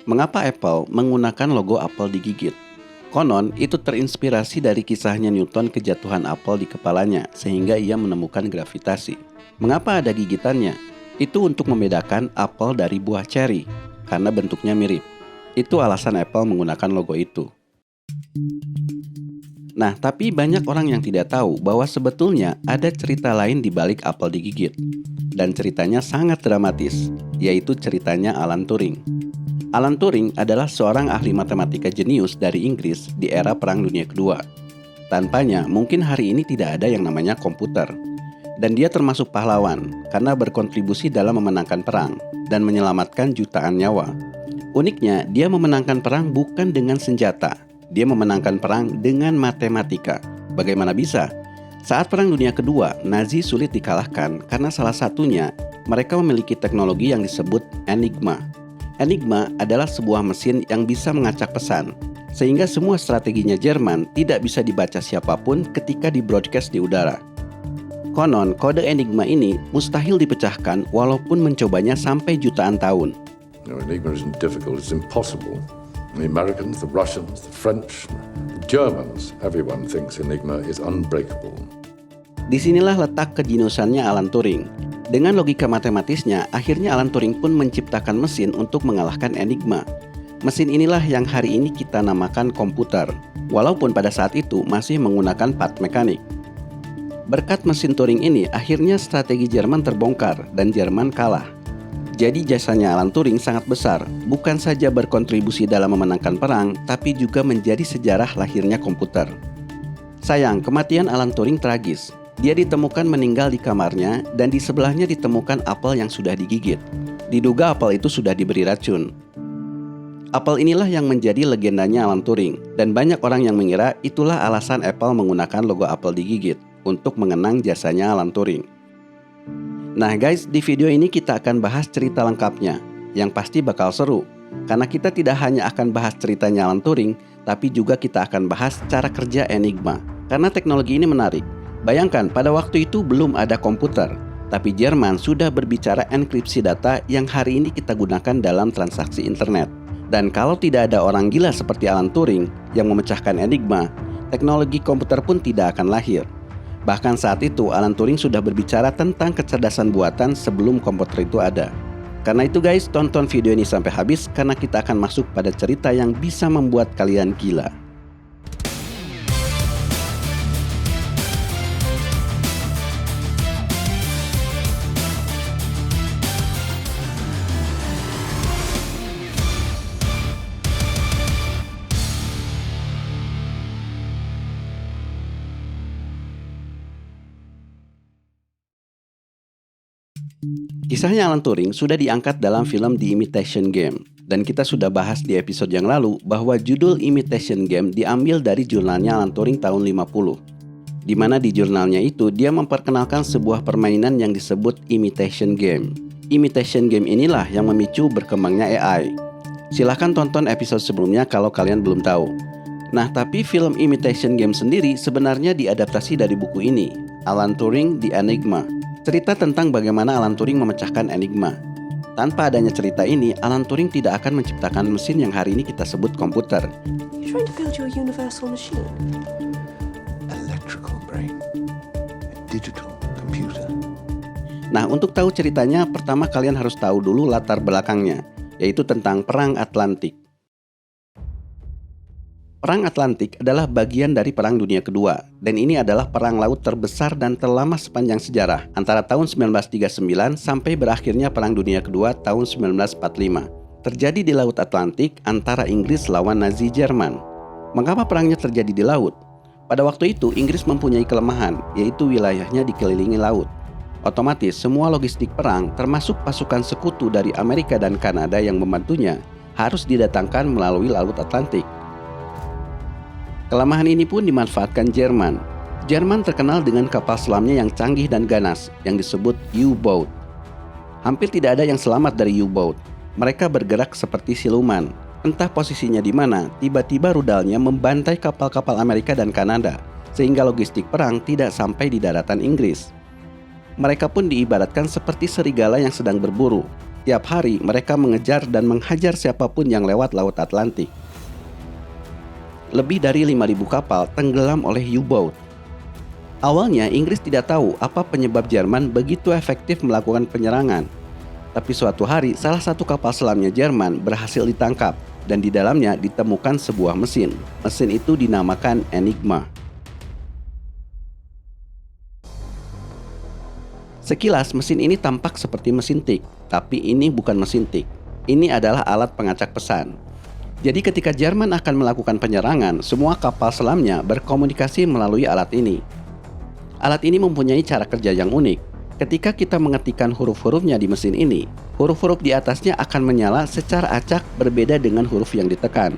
Mengapa Apple menggunakan logo apel digigit? Konon, itu terinspirasi dari kisahnya Newton kejatuhan apel di kepalanya sehingga ia menemukan gravitasi. Mengapa ada gigitannya? Itu untuk membedakan apel dari buah ceri, karena bentuknya mirip. Itu alasan Apple menggunakan logo itu. Nah, tapi banyak orang yang tidak tahu bahwa sebetulnya ada cerita lain di balik apel digigit. Dan ceritanya sangat dramatis, yaitu ceritanya Alan Turing. Alan Turing adalah seorang ahli matematika jenius dari Inggris di era Perang Dunia Kedua. Tanpanya, mungkin hari ini tidak ada yang namanya komputer. Dan dia termasuk pahlawan karena berkontribusi dalam memenangkan perang dan menyelamatkan jutaan nyawa. Uniknya, dia memenangkan perang bukan dengan senjata. Dia memenangkan perang dengan matematika. Bagaimana bisa? Saat Perang Dunia Kedua, Nazi sulit dikalahkan karena salah satunya mereka memiliki teknologi yang disebut Enigma. Enigma adalah sebuah mesin yang bisa mengacak pesan, sehingga semua strateginya Jerman tidak bisa dibaca siapapun ketika di-broadcast di udara. Konon, kode Enigma ini mustahil dipecahkan walaupun mencobanya sampai jutaan tahun. No, Enigma isn't difficult, it's impossible. The Americans, the Russians, the French, the Germans, everyone thinks Enigma is unbreakable. Disinilah letak kejeniusannya Alan Turing. Dengan logika matematisnya, akhirnya Alan Turing pun menciptakan mesin untuk mengalahkan Enigma. Mesin inilah yang hari ini kita namakan komputer, walaupun pada saat itu masih menggunakan part mekanik. Berkat mesin Turing ini, akhirnya strategi Jerman terbongkar dan Jerman kalah. Jadi jasanya Alan Turing sangat besar, bukan saja berkontribusi dalam memenangkan perang, tapi juga menjadi sejarah lahirnya komputer. Sayang, kematian Alan Turing tragis. Dia ditemukan meninggal di kamarnya dan di sebelahnya ditemukan apel yang sudah digigit. Diduga apel itu sudah diberi racun. Apel inilah yang menjadi legendanya Alan Turing dan banyak orang yang mengira itulah alasan Apple menggunakan logo apel digigit untuk mengenang jasanya Alan Turing. Nah guys, di video ini kita akan bahas cerita lengkapnya yang pasti bakal seru karena kita tidak hanya akan bahas ceritanya Alan Turing, tapi juga kita akan bahas cara kerja Enigma karena teknologi ini menarik. Bayangkan, pada waktu itu belum ada komputer, tapi Jerman sudah berbicara enkripsi data yang hari ini kita gunakan dalam transaksi internet. Dan kalau tidak ada orang gila seperti Alan Turing yang memecahkan Enigma, teknologi komputer pun tidak akan lahir. Bahkan saat itu, Alan Turing sudah berbicara tentang kecerdasan buatan sebelum komputer itu ada. Karena itu guys, tonton video ini sampai habis karena kita akan masuk pada cerita yang bisa membuat kalian gila. Kisahnya Alan Turing sudah diangkat dalam film The Imitation Game, dan kita sudah bahas di episode yang lalu bahwa judul Imitation Game diambil dari jurnalnya Alan Turing tahun 50, di mana di jurnalnya itu dia memperkenalkan sebuah permainan yang disebut Imitation Game. Imitation Game inilah yang memicu berkembangnya AI. Silahkan tonton episode sebelumnya kalau kalian belum tahu. Nah, tapi film Imitation Game sendiri sebenarnya diadaptasi dari buku ini, Alan Turing The Enigma. Cerita tentang bagaimana Alan Turing memecahkan Enigma. Tanpa adanya cerita ini, Alan Turing tidak akan menciptakan mesin yang hari ini kita sebut komputer. You're trying to build your universal machine. Electrical brain, a digital computer. Nah, untuk tahu ceritanya, pertama kalian harus tahu dulu latar belakangnya, yaitu tentang Perang Atlantik. Perang Atlantik adalah bagian dari Perang Dunia Kedua, dan ini adalah perang laut terbesar dan terlama sepanjang sejarah antara tahun 1939 sampai berakhirnya Perang Dunia Kedua tahun 1945. Terjadi di Laut Atlantik antara Inggris lawan Nazi Jerman. Mengapa perangnya terjadi di laut? Pada waktu itu, Inggris mempunyai kelemahan, yaitu wilayahnya dikelilingi laut. Otomatis, semua logistik perang, termasuk pasukan sekutu dari Amerika dan Kanada yang membantunya, harus didatangkan melalui Laut Atlantik. Kelemahan ini pun dimanfaatkan Jerman. Jerman terkenal dengan kapal selamnya yang canggih dan ganas, yang disebut U-boat. Hampir tidak ada yang selamat dari U-boat. Mereka bergerak seperti siluman. Entah posisinya di mana, tiba-tiba rudalnya membantai kapal-kapal Amerika dan Kanada, sehingga logistik perang tidak sampai di daratan Inggris. Mereka pun diibaratkan seperti serigala yang sedang berburu. Tiap hari mereka mengejar dan menghajar siapapun yang lewat Laut Atlantik. Lebih dari 5.000 kapal tenggelam oleh U-boat. Awalnya Inggris tidak tahu apa penyebab Jerman begitu efektif melakukan penyerangan. Tapi suatu hari salah satu kapal selamnya Jerman berhasil ditangkap dan di dalamnya ditemukan sebuah mesin. Mesin itu dinamakan Enigma. Sekilas mesin ini tampak seperti mesin tik, tapi ini bukan mesin tik. Ini adalah alat pengacak pesan. Jadi ketika Jerman akan melakukan penyerangan, semua kapal selamnya berkomunikasi melalui alat ini. Alat ini mempunyai cara kerja yang unik. Ketika kita mengetikkan huruf-hurufnya di mesin ini, huruf-huruf di atasnya akan menyala secara acak berbeda dengan huruf yang ditekan.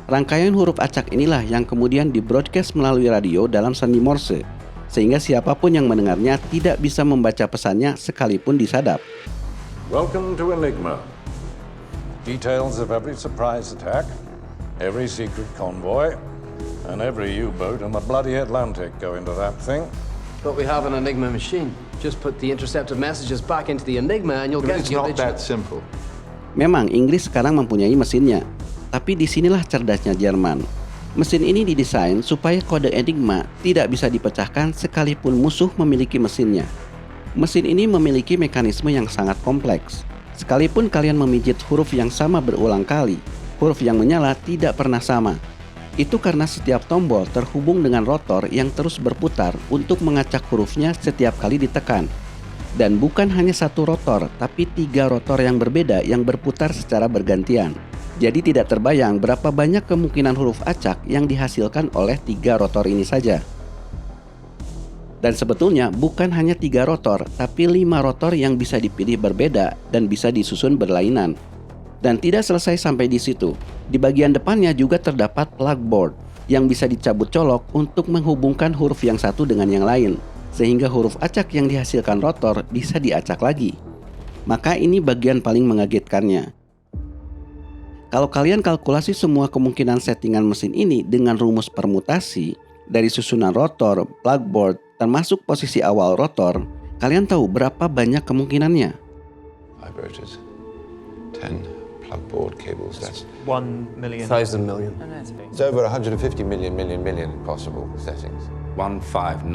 Rangkaian huruf acak inilah yang kemudian di-broadcast melalui radio dalam sandi Morse, sehingga siapapun yang mendengarnya tidak bisa membaca pesannya sekalipun disadap. Welcome to Enigma. Details of every surprise attack, every secret convoy, and every U-boat in the bloody Atlantic go into that thing. But we have an Enigma machine. Just put the intercepted messages back into the Enigma and you'll get It's your not that simple. Memang Inggris sekarang mempunyai mesinnya, tapi disinilah cerdasnya Jerman. Mesin ini didesain supaya kode Enigma tidak bisa dipecahkan sekalipun musuh memiliki mesinnya. Mesin ini memiliki mekanisme yang sangat kompleks. Sekalipun kalian memijit huruf yang sama berulang kali, huruf yang menyala tidak pernah sama. Itu karena setiap tombol terhubung dengan rotor yang terus berputar untuk mengacak hurufnya setiap kali ditekan. Dan bukan hanya satu rotor, tapi 3 rotor yang berbeda yang berputar secara bergantian. Jadi tidak terbayang berapa banyak kemungkinan huruf acak yang dihasilkan oleh 3 rotor ini saja. Dan sebetulnya bukan hanya 3 rotor, tapi 5 rotor yang bisa dipilih berbeda dan bisa disusun berlainan. Dan tidak selesai sampai di situ. Di bagian depannya juga terdapat plug board yang bisa dicabut colok untuk menghubungkan huruf yang satu dengan yang lain, sehingga huruf acak yang dihasilkan rotor bisa diacak lagi. Maka ini bagian paling mengagetkannya. Kalau kalian kalkulasi semua kemungkinan settingan mesin ini dengan rumus permutasi dari susunan rotor, plug board, termasuk posisi awal rotor, kalian tahu berapa banyak kemungkinannya? Vibrators, 10 plug board cables, that's 1 million. 1,000 million. it's over 150 million possible settings. 159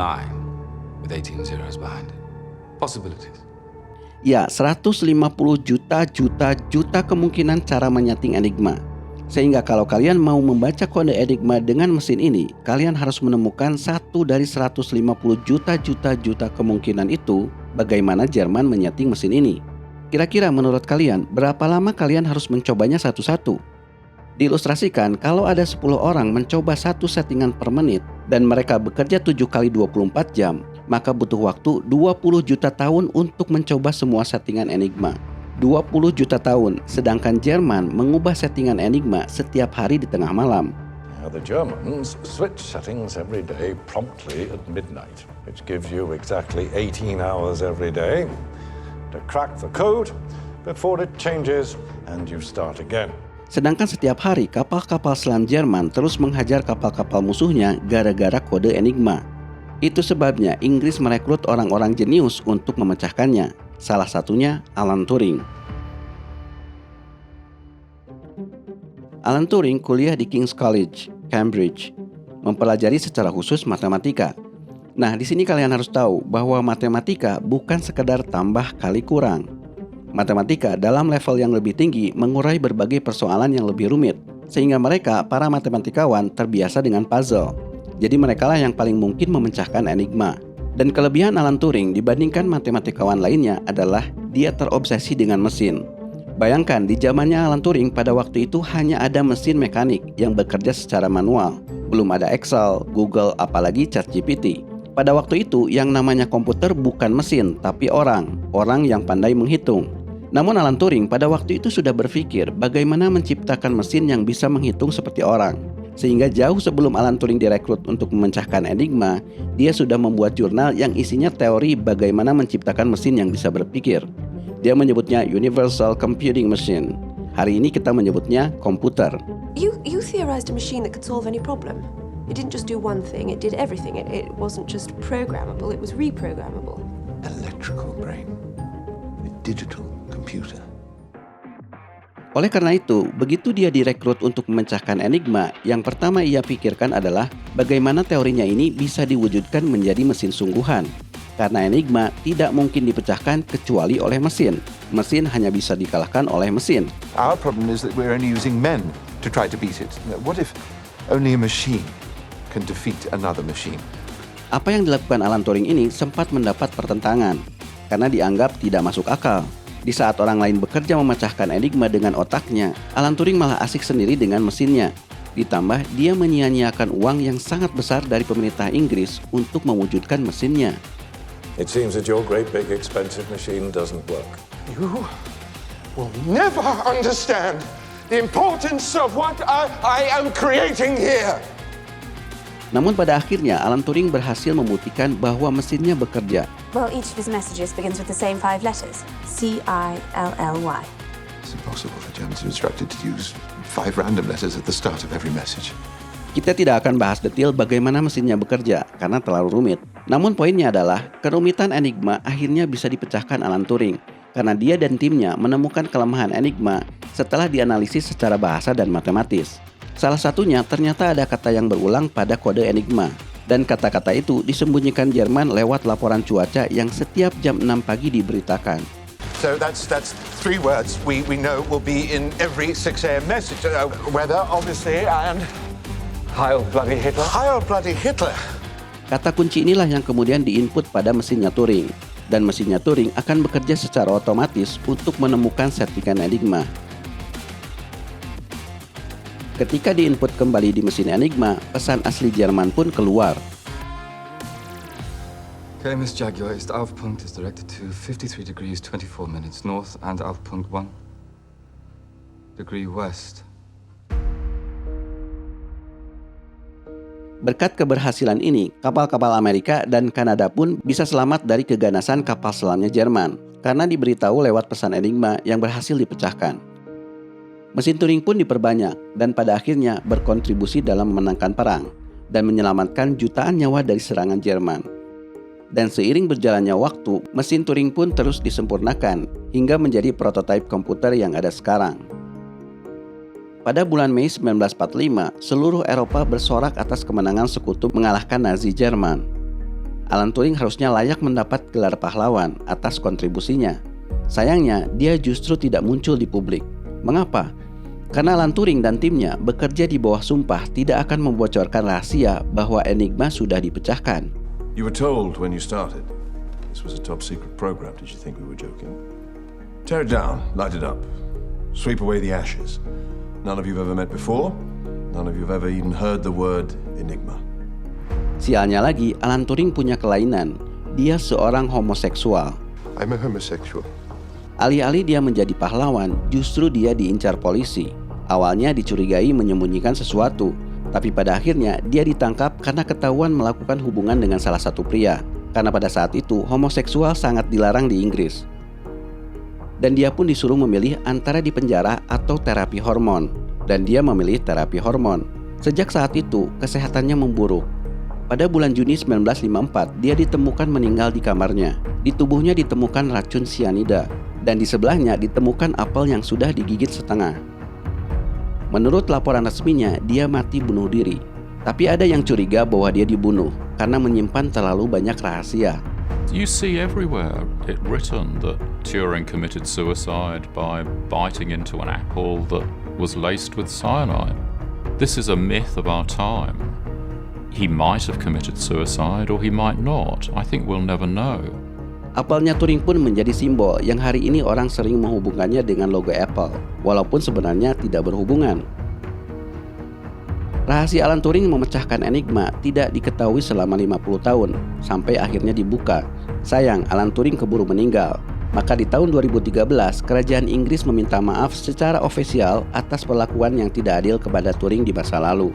with 18 zeros behind it. Possibilities. Ya, 150 juta kemungkinan cara menyeting Enigma. Sehingga kalau kalian mau membaca kode Enigma dengan mesin ini, kalian harus menemukan satu dari 150 juta kemungkinan itu bagaimana Jerman menyeting mesin ini. Kira-kira menurut kalian, berapa lama kalian harus mencobanya satu-satu? Diilustrasikan, kalau ada 10 orang mencoba satu settingan per menit dan mereka bekerja 7 kali 24 jam, maka butuh waktu 20 juta tahun untuk mencoba semua settingan Enigma. 20 juta tahun, sedangkan Jerman mengubah settingan Enigma setiap hari di tengah malam. Now, the Germans switch settings every day promptly at midnight, which gives you exactly 18 hours every day to crack the code before it changes and you start again. Sedangkan setiap hari kapal-kapal selam Jerman terus menghajar kapal-kapal musuhnya gara-gara kode Enigma. Itu sebabnya Inggris merekrut orang-orang jenius untuk memecahkannya. Salah satunya Alan Turing. Alan Turing kuliah di King's College, Cambridge, mempelajari secara khusus matematika. Nah, di sini kalian harus tahu bahwa matematika bukan sekedar tambah kali kurang. Matematika dalam level yang lebih tinggi mengurai berbagai persoalan yang lebih rumit, sehingga mereka, para matematikawan, terbiasa dengan puzzle. Jadi merekalah yang paling mungkin memecahkan Enigma. Dan kelebihan Alan Turing dibandingkan matematikawan lainnya adalah dia terobsesi dengan mesin. Bayangkan di zamannya Alan Turing pada waktu itu hanya ada mesin mekanik yang bekerja secara manual. Belum ada Excel, Google, apalagi ChatGPT. Pada waktu itu yang namanya komputer bukan mesin tapi orang yang pandai menghitung. Namun Alan Turing pada waktu itu sudah berpikir bagaimana menciptakan mesin yang bisa menghitung seperti orang. Sehingga jauh sebelum Alan Turing direkrut untuk memecahkan Enigma, dia sudah membuat jurnal yang isinya teori bagaimana menciptakan mesin yang bisa berpikir. Dia menyebutnya Universal Computing Machine. Hari ini kita menyebutnya komputer. You theorized a machine that could solve any problem. It didn't just do one thing, it did everything. It wasn't just programmable, it was reprogrammable. Electrical brain. It digital computer. Oleh karena itu, begitu dia direkrut untuk memecahkan enigma, yang pertama ia pikirkan adalah bagaimana teorinya ini bisa diwujudkan menjadi mesin sungguhan. Karena enigma tidak mungkin dipecahkan kecuali oleh mesin. Mesin hanya bisa dikalahkan oleh mesin. Our problem is that we're only using men to try to beat it. What if only a machine can defeat another machine? Apa yang dilakukan Alan Turing ini sempat mendapat pertentangan, karena dianggap tidak masuk akal. Di saat orang lain bekerja memecahkan enigma dengan otaknya, Alan Turing malah asik sendiri dengan mesinnya. Ditambah, dia menyia-nyiakan uang yang sangat besar dari pemerintah Inggris untuk mewujudkan mesinnya. It seems that your great big expensive machine doesn't work. You will never understand the importance of what I am creating here. Namun pada akhirnya Alan Turing berhasil membuktikan bahwa mesinnya bekerja. Well, each of his messages begins with the same 5 letters. C-I-L-L-Y. It's impossible for Germans to be instructed to use 5 random letters at the start of every message. Kita tidak akan bahas detail bagaimana mesinnya bekerja karena terlalu rumit. Namun poinnya adalah kerumitan enigma akhirnya bisa dipecahkan Alan Turing karena dia dan timnya menemukan kelemahan enigma setelah dianalisis secara bahasa dan matematis. Salah satunya ternyata ada kata yang berulang pada kode enigma. Dan kata-kata itu disembunyikan Jerman lewat laporan cuaca yang setiap jam 6 pagi diberitakan. So that's 3 words we know will be in every 6 a.m. message. Weather, obviously, and Heil bloody Hitler. Heil bloody Hitler. Kata kunci inilah yang kemudian diinput pada mesinnya Turing. Dan mesinnya Turing akan bekerja secara otomatis untuk menemukan settingan enigma. Ketika diinput kembali di mesin enigma, pesan asli Jerman pun keluar. Okay, Miss Jaguar, the Alpha-Punkt is directed to 53 degrees 24 minutes north and Alpha-Punkt 1 degree west. Berkat keberhasilan ini, kapal-kapal Amerika dan Kanada pun bisa selamat dari keganasan kapal selamnya Jerman karena diberitahu lewat pesan enigma yang berhasil dipecahkan. Mesin Turing pun diperbanyak dan pada akhirnya berkontribusi dalam memenangkan perang dan menyelamatkan jutaan nyawa dari serangan Jerman. Dan seiring berjalannya waktu, mesin Turing pun terus disempurnakan hingga menjadi prototipe komputer yang ada sekarang. Pada bulan Mei 1945, seluruh Eropa bersorak atas kemenangan sekutu mengalahkan Nazi Jerman. Alan Turing harusnya layak mendapat gelar pahlawan atas kontribusinya. Sayangnya, dia justru tidak muncul di publik. Mengapa? Karena Alan Turing dan timnya bekerja di bawah sumpah tidak akan membocorkan rahasia bahwa enigma sudah dipecahkan. You were told when you started this was a top secret program. Did you think we were joking? Tear it down, light it up, sweep away the ashes. None of you've ever met before. None of you've ever even heard the word enigma. Sialnya lagi, Alan Turing punya kelainan. Dia seorang homoseksual. I'm a homosexual. Alih-alih dia menjadi pahlawan, justru dia diincar polisi. Awalnya dicurigai menyembunyikan sesuatu, tapi pada akhirnya dia ditangkap karena ketahuan melakukan hubungan dengan salah satu pria. Karena pada saat itu homoseksual sangat dilarang di Inggris. Dan dia pun disuruh memilih antara dipenjara atau terapi hormon. Dan dia memilih terapi hormon. Sejak saat itu, kesehatannya memburuk. Pada bulan Juni 1954, dia ditemukan meninggal di kamarnya. Di tubuhnya ditemukan racun sianida. Dan di sebelahnya ditemukan apel yang sudah digigit setengah. Menurut laporan resminya, dia mati bunuh diri. Tapi ada yang curiga bahwa dia dibunuh karena menyimpan terlalu banyak rahasia. You see everywhere it written that Turing committed suicide by biting into an apple that was laced with cyanide. This is a myth of our time. He might have committed suicide or he might not. I think we'll never know. Apelnya Turing pun menjadi simbol yang hari ini orang sering menghubungkannya dengan logo Apple, walaupun sebenarnya tidak berhubungan. Rahasia Alan Turing memecahkan enigma tidak diketahui selama 50 tahun, sampai akhirnya dibuka. Sayang, Alan Turing keburu meninggal. Maka di tahun 2013, kerajaan Inggris meminta maaf secara ofisial atas perlakuan yang tidak adil kepada Turing di masa lalu.